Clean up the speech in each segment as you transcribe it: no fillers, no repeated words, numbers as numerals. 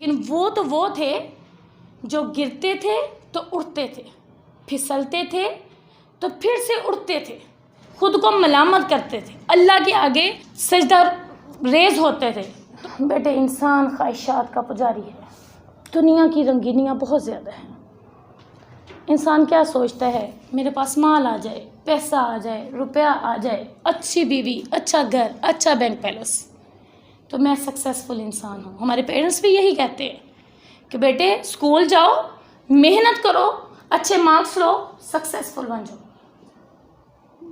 لیکن وہ تھے جو گرتے تھے تو اٹھتے تھے، پھسلتے تھے تو پھر سے اٹھتے تھے، خود کو ملامت کرتے تھے، اللہ کے آگے سجدہ ریز ہوتے تھے۔ بیٹے انسان خواہشات کا پجاری ہے، دنیا کی رنگینیاں بہت زیادہ ہیں۔ انسان کیا سوچتا ہے، میرے پاس مال آ جائے، پیسہ آ جائے، روپیہ آ جائے، اچھی بیوی، اچھا گھر، اچھا بینک بیلنس، تو میں سکسیسفل انسان ہوں۔ ہمارے پیرنٹس بھی یہی کہتے ہیں کہ بیٹے اسکول جاؤ، محنت کرو، اچھے مارکس لو، سکسیسفل بن جاؤ۔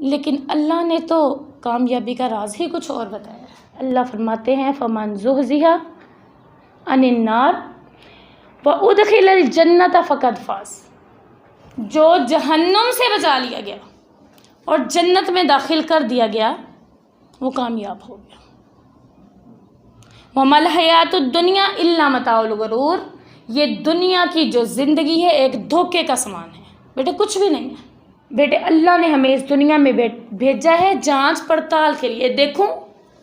لیکن اللہ نے تو کامیابی کا راز ہی کچھ اور بتایا ہے۔ اللہ فرماتے ہیں فَمَنْ زُحْزِحَ عَنِ النَّارِ وَأُدْخِلَ الْجَنَّةَ فَقَدْ فَازَ، جو جہنم سے بچا لیا گیا اور جنت میں داخل کر دیا گیا وہ کامیاب ہو گیا۔ وَمَا الْحَيَاةُ الدُّنْيَا إِلَّا مَتَاعُ الْغُرُورِ، یہ دنیا کی جو زندگی ہے ایک دھوکے کا سامان ہے۔ بیٹے کچھ بھی نہیں ہے۔ بیٹے اللہ نے ہمیں اس دنیا میں بھیجا ہے جانچ پڑتال کے لیے، دیکھوں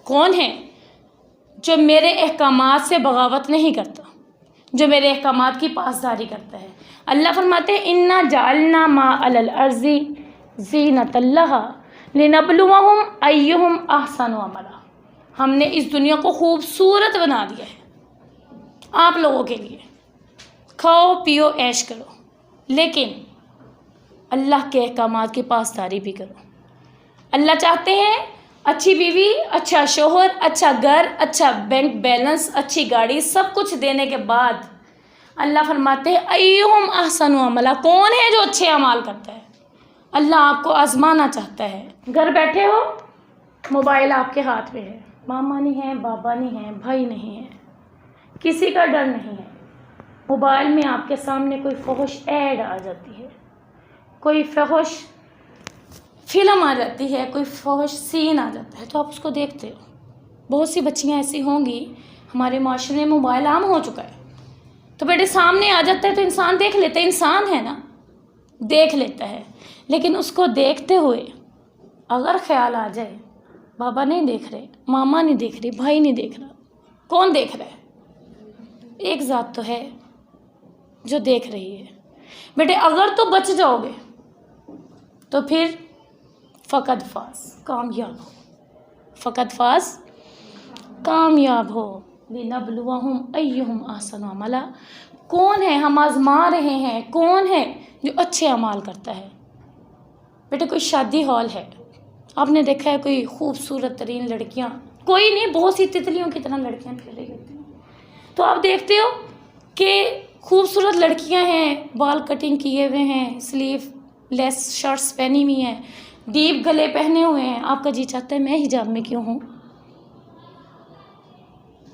کون ہے جو میرے احکامات سے بغاوت نہیں کرتا، جو میرے احکامات کی پاسداری کرتا ہے۔ اللہ فرماتے ہیں اِنَّا جَعَلْنَا مَا عَلَى الْأَرْضِ زِینَةً لَهَا لِنَبْلُوَهُمْ أَيُّهُمْ أَحْسَنُ عَمَلًا، ہم نے اس دنیا کو خوبصورت بنا دیا ہے آپ لوگوں کے لیے، کھاؤ پیو عیش کرو، لیکن اللہ کے احکامات کی پاسداری بھی کرو۔ اللہ چاہتے ہیں اچھی بیوی، اچھا شوہر، اچھا گھر، اچھا بینک بیلنس، اچھی گاڑی، سب کچھ دینے کے بعد اللہ فرماتے ہیں ایہم احسن عملا، کون ہے جو اچھے اعمال کرتا ہے۔ اللہ آپ کو آزمانا چاہتا ہے۔ گھر بیٹھے ہو، موبائل آپ کے ہاتھ میں ہے، ماما نہیں ہے، بابا نہیں ہے، بھائی نہیں ہے، کسی کا ڈر نہیں ہے۔ موبائل میں آپ کے سامنے کوئی فحش ایڈ آ جاتی ہے، کوئی فحش فلم آ جاتی ہے، کوئی فحش سین آ جاتا ہے تو آپ اس کو دیکھتے ہو۔ بہت سی بچیاں ایسی ہوں گی، ہمارے معاشرے میں موبائل عام ہو چکا ہے، تو بیٹے سامنے آ جاتا ہے تو انسان دیکھ لیتا ہے، انسان ہے نا، دیکھ لیتا ہے۔ لیکن اس کو دیکھتے ہوئے اگر خیال آ جائے بابا نہیں دیکھ رہے، ماما نہیں دیکھ رہی، بھائی نہیں دیکھ رہا، کون دیکھ رہا ہے؟ ایک ذات تو ہے جو دیکھ رہی ہے۔ بیٹے اگر تو بچ جاؤ گے تو پھر فقد فاز، کامیاب ہو، فقد فاز، کامیاب ہو۔ لِنَبْلُوَهُمْ أَيُّهُمْ أَحْسَنُ عَمَلًا، کون ہے، ہم آزما رہے ہیں، کون ہے جو اچھے اعمال کرتا ہے۔ بیٹے کوئی شادی ہال ہے، آپ نے دیکھا ہے کوئی خوبصورت ترین لڑکیاں، کوئی نہیں، بہت سی تتلیوں کی طرح لڑکیاں پھر رہی ہوتی ہیں، تو آپ دیکھتے ہو کہ خوبصورت لڑکیاں ہیں، بال کٹنگ کیے ہوئے ہیں، سلیو لیس شرٹس پہنی ہوئی ہیں، ڈیپ گلے پہنے ہوئے ہیں، آپ کا جی چاہتا ہے میں حجاب میں کیوں ہوں،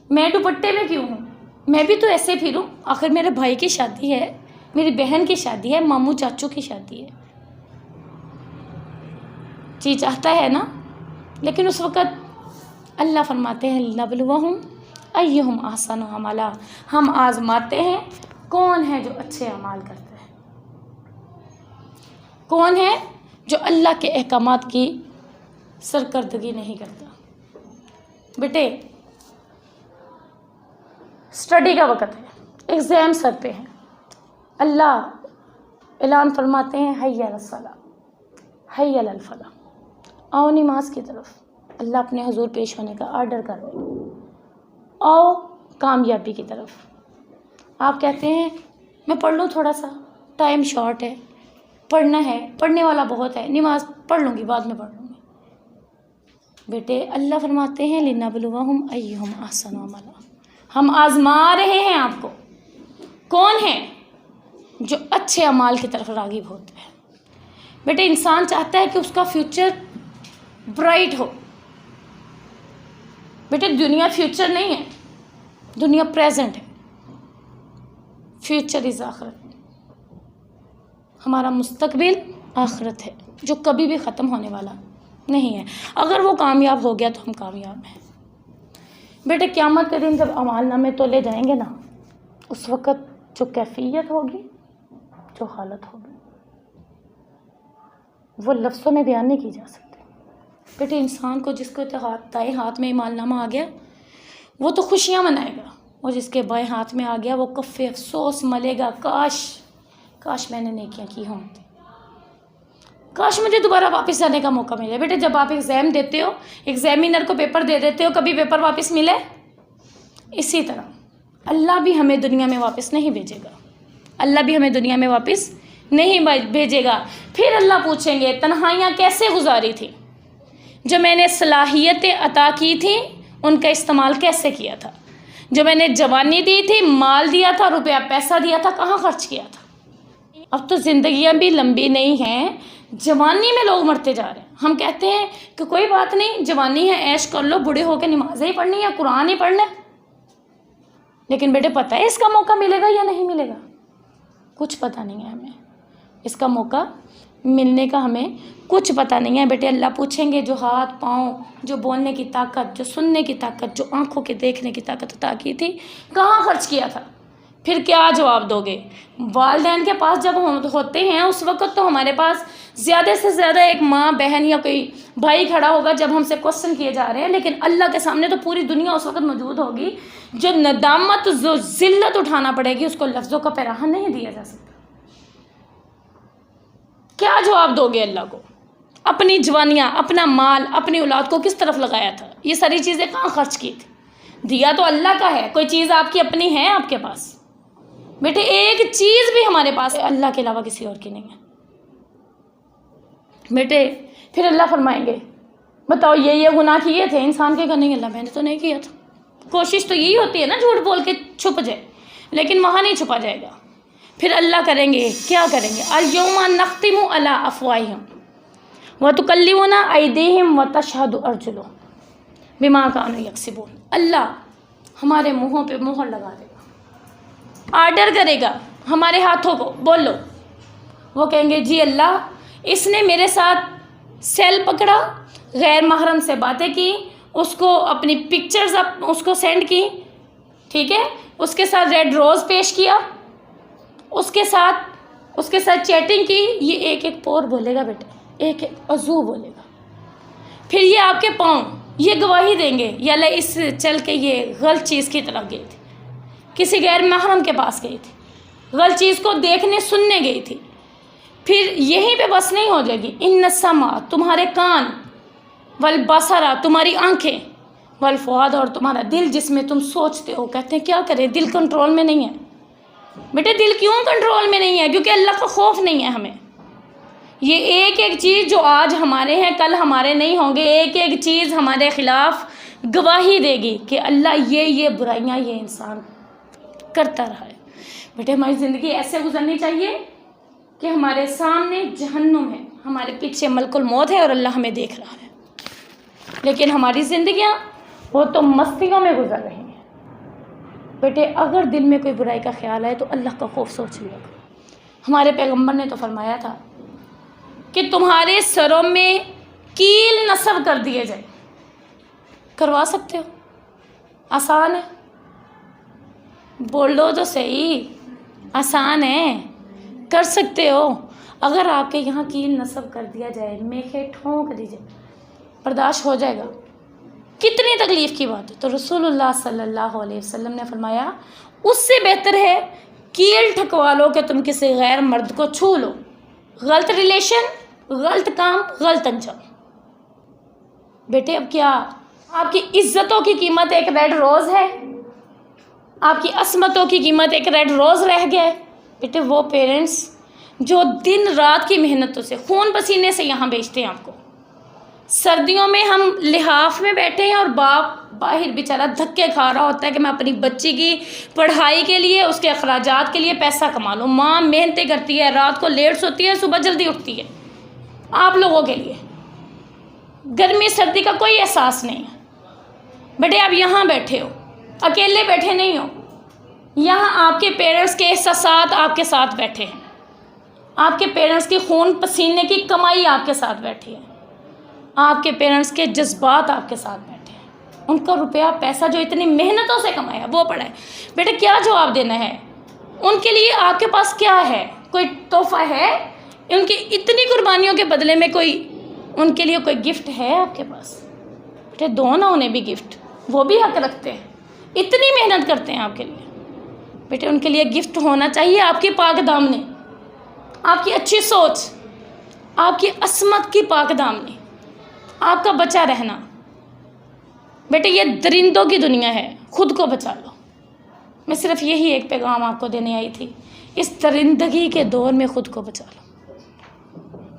میں دوپٹے میں کیوں ہوں، میں بھی تو ایسے پھروں، آخر میرے بھائی کی شادی ہے، میری بہن کی شادی ہے، ماموں چاچو کی شادی ہے، جی چاہتا ہے نا۔ لیکن اس وقت اللہ فرماتے ہیں لِنَبْلُوَهُمْ أَيُّهُمْ أَحْسَنُ عَمَلًا، ہم آزماتے ہیں کون ہے جو اچھے اعمال کرتا ہے، کون ہے جو اللہ کے احکامات کی سرکردگی نہیں کرتا۔ بیٹے اسٹڈی کا وقت ہے، ایگزام سر پہ ہیں، اللہ اعلان فرماتے ہیں حی علی الصلاۃ، حی علی الفلاح، آؤ نماز کی طرف، اللہ اپنے حضور پیش ہونے کا آرڈر کر رہے ہیں، آؤ کامیابی کی طرف۔ آپ کہتے ہیں میں پڑھ لوں تھوڑا سا، ٹائم شارٹ ہے، پڑھنا ہے، پڑھنے والا بہت ہے، نماز پڑھ لوں گی، بعد میں پڑھ لوں گی۔ بیٹے اللہ فرماتے ہیں لِنَبْلُوَهُمْ أَيُّهُمْ أَحْسَنُ عَمَلًا، ہم آزما رہے ہیں آپ کو، کون ہے جو اچھے اعمال کی طرف راغب ہوتا ہے۔ بیٹے انسان چاہتا ہے کہ اس کا فیوچر برائٹ ہو۔ بیٹے دنیا فیوچر نہیں ہے، دنیا پریزنٹ ہے، فیوچر از آخرت، ہمارا مستقبل آخرت ہے جو کبھی بھی ختم ہونے والا نہیں ہے۔ اگر وہ کامیاب ہو گیا تو ہم کامیاب ہیں۔ بیٹے قیامت کے دن جب اعمال نامے تولے جائیں گے نا، اس وقت جو کیفیت ہوگی، جو حالت ہوگی، وہ لفظوں میں بیان نہیں کی جا سکتی۔ بیٹے انسان کو جس کو دائیں ہاتھ میں اعمال نامہ آ گیا وہ تو خوشیاں منائے گا، और जिसके बाएं हाथ में आ गया वो कफ़े अफसोस मलेगा, काश मैंने नेकियां की हों, काश मुझे दोबारा वापस आने का मौका मिले। बेटे जब आप एग्ज़ाम देते हो, एग्जामिनर को पेपर दे देते हो, कभी पेपर वापस मिले? इसी तरह अल्लाह भी हमें दुनिया में वापस नहीं भेजेगा, अल्लाह भी हमें दुनिया में वापस नहीं भेजेगा। फिर अल्लाह पूछेंगे तन्हाइयाँ कैसे गुजारी थी, जो मैंने सलाहियतें अता की थी उनका इस्तेमाल कैसे किया था, जो मैंने जवानी दी थी, माल दिया था, रुपया पैसा दिया था, कहाँ खर्च किया था। अब तो ज़िंदगियाँ भी लंबी नहीं हैं, जवानी में लोग मरते जा रहे हैं। हम कहते हैं कि कोई बात नहीं, जवानी है, ऐश कर लो, बूढ़े होकर नमाज़ें ही पढ़नी है, कुरान ही पढ़ना है। लेकिन बेटे पता है इसका मौका मिलेगा या नहीं मिलेगा? कुछ पता नहीं है हमें, इसका मौका मिलने का हमें कुछ पता नहीं है। बेटे अल्लाह पूछेंगे जो हाथ पाँव, जो बोलने की ताकत, जो सुनने की ताकत, जो आँखों के देखने की ताकत अता की थी, कहाँ खर्च किया था? फिर क्या जवाब दोगे? वालिदैन के पास जब हम होते हैं उस वक़्त तो हमारे पास ज़्यादा से ज़्यादा एक माँ बहन या कोई भाई खड़ा होगा जब हमसे क्वेश्चन किए जा रहे हैं, लेकिन अल्लाह के सामने तो पूरी दुनिया उस वक़्त मौजूद होगी। जो नदामत, जो ज़िल्लत उठाना पड़ेगी, उसको लफ्ज़ों का पैराहा नहीं दिया जा सकता। क्या जवाब दोगे अल्लाह को? अपनी जवानियाँ, अपना माल, अपनी औलाद को किस तरफ लगाया था? ये सारी चीज़ें कहाँ खर्च की थी? दिया तो अल्लाह का है, कोई चीज़ आपकी अपनी है आपके पास? बेटे एक चीज़ भी हमारे पास अल्लाह के अलावा किसी और की नहीं है। बेटे फिर अल्लाह फरमाएंगे बताओ ये गुनाह किए थे, इंसान के नहीं, अल्लाह मैंने तो नहीं किया था। कोशिश तो यही होती है ना झूठ बोल के छुप जाए, लेकिन वहाँ नहीं छुपा जाएगा। फिर अल्लाह करेंगे, क्या करेंगे? अल-यौमा नख्तिमु अला अफ़वाहिहिम व तुकल्लिमुना अयदीहिम व तशहदु अर्जुलुहुम बिमा कानू यक्सिबून। अल्लाह हमारे मुँहों पे मोहर लगा देगा, आर्डर करेगा हमारे हाथों को, बोलो। वो कहेंगे जी अल्लाह, इसने मेरे साथ सेल पकड़ा, गैर महरम से बातें की, उसको अपनी पिक्चर्स उसको सेंड की, ठीक है, उसके साथ रेड रोज़ पेश किया, उसके साथ चैटिंग की। ये एक एक पोर बोलेगा बेटे, एक एक अज़ू बोलेगा। फिर ये आपके पाँव ये गवाही देंगे, या अल्लाह इस चल के ये गलत चीज़ की तरफ गई थी, किसी गैर महरम के पास गई थी, गलत चीज़ को देखने सुनने गई थी। फिर यहीं पे बस नहीं हो जाएगी, इन समा तुम्हारे कान, वल बसरा तुम्हारी आंखें, वल फुआद और तुम्हारा दिल जिसमें तुम सोचते हो। कहते हैं क्या करें, दिल कंट्रोल में नहीं है। बेटे दिल क्यों कंट्रोल में नहीं है? क्योंकि अल्लाह का खौफ नहीं है हमें। ये एक एक चीज़ जो आज हमारे हैं कल हमारे नहीं होंगे, एक एक चीज़ हमारे ख़िलाफ़ गवाही देगी कि अल्लाह ये बुराइयाँ ये इंसान करता रहा है। बेटे हमारी ज़िंदगी ऐसे गुजरनी चाहिए कि हमारे सामने जहन्नुम है, हमारे पीछे मलकुल मौत है और अल्लाह हमें देख रहा है, लेकिन हमारी ज़िंदगियाँ वो तो मस्तियों में गुजर रही हैं। बेटे अगर दिल में कोई बुराई का ख्याल है तो अल्लाह का खौफ सोच लिया। हमारे पैगंबर ने तो फरमाया था कि तुम्हारे सरों में कील नस्ब कर दिए जाए। करवा सकते हो? आसान है, बोल दो तो सही, आसान है, कर सकते हो। अगर आपके यहाँ कील नस्ब कर दिया जाए, मेखे ठोंक दीजिए, बर्दाश्त हो जाएगा? कितनी तकलीफ़ की बात है। तो रसूलुल्लाह सल्लल्लाहु अलैहि वसल्लम ने फरमाया उससे बेहतर है कील ठकवा लो कि तुम किसी गैर मर्द को छू लो। गलत रिलेशन, गलत काम, गलत अंजाम। बेटे अब क्या आपकी इज्जतों की कीमत एक रेड रोज़ है? आपकी असमतों की कीमत एक रेड रोज़ रह गया है? बेटे वो पेरेंट्स जो दिन रात की मेहनतों से खून पसीने से यहाँ भेजते हैं आपको, सर्दियों में हम लिहाफ में बैठे हैं और बाप बाहर बेचारा धक्के खा रहा होता है कि मैं अपनी बच्ची की पढ़ाई के लिए, उसके अखराजात के लिए पैसा कमा लूँ। माँ मेहनतें करती है, रात को लेट सोती है, सुबह जल्दी उठती है आप लोगों के लिए। गर्मी सर्दी का कोई एहसास नहीं है। बेटे आप यहाँ बैठे हो, अकेले बैठे नहीं हो, यहाँ आपके पेरेंट्स के एहसासात आपके साथ बैठे हैं, आपके पेरेंट्स की खून पसीने की कमाई आपके साथ बैठी है, आपके पेरेंट्स के जज्बात आपके साथ बैठे हैं, उनका रुपया पैसा जो इतनी मेहनतों से कमाया वो पड़ा है। बेटे क्या जवाब देना है उनके लिए? आपके पास क्या है? कोई तोहफा है? उनकी इतनी कुर्बानियों के बदले में कोई उनके लिए कोई गिफ्ट है आपके पास? बेटे दो ना उन्हें भी गिफ्ट, वो भी हक रखते हैं। اتنی محنت کرتے ہیں آپ کے لیے. بیٹے ان کے لیے گفٹ ہونا چاہیے آپ کی پاک دامنی، آپ کی اچھی سوچ، آپ کی عصمت کی پاک دامنی، آپ کا بچا رہنا. بیٹے یہ درندوں کی دنیا ہے، خود کو بچا لو. میں صرف یہی ایک پیغام آپ کو دینے آئی تھی، اس درندگی کے دور میں خود کو بچا لو.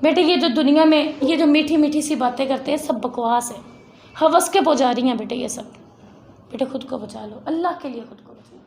بیٹے یہ جو دنیا میں یہ جو میٹھی میٹھی سی باتیں کرتے ہیں سب بکواس ہے، ہوس کے پجاری ہیں بیٹے یہ سب. بیٹے خود کو بچا لو، اللہ کے لیے خود کو بچا لو.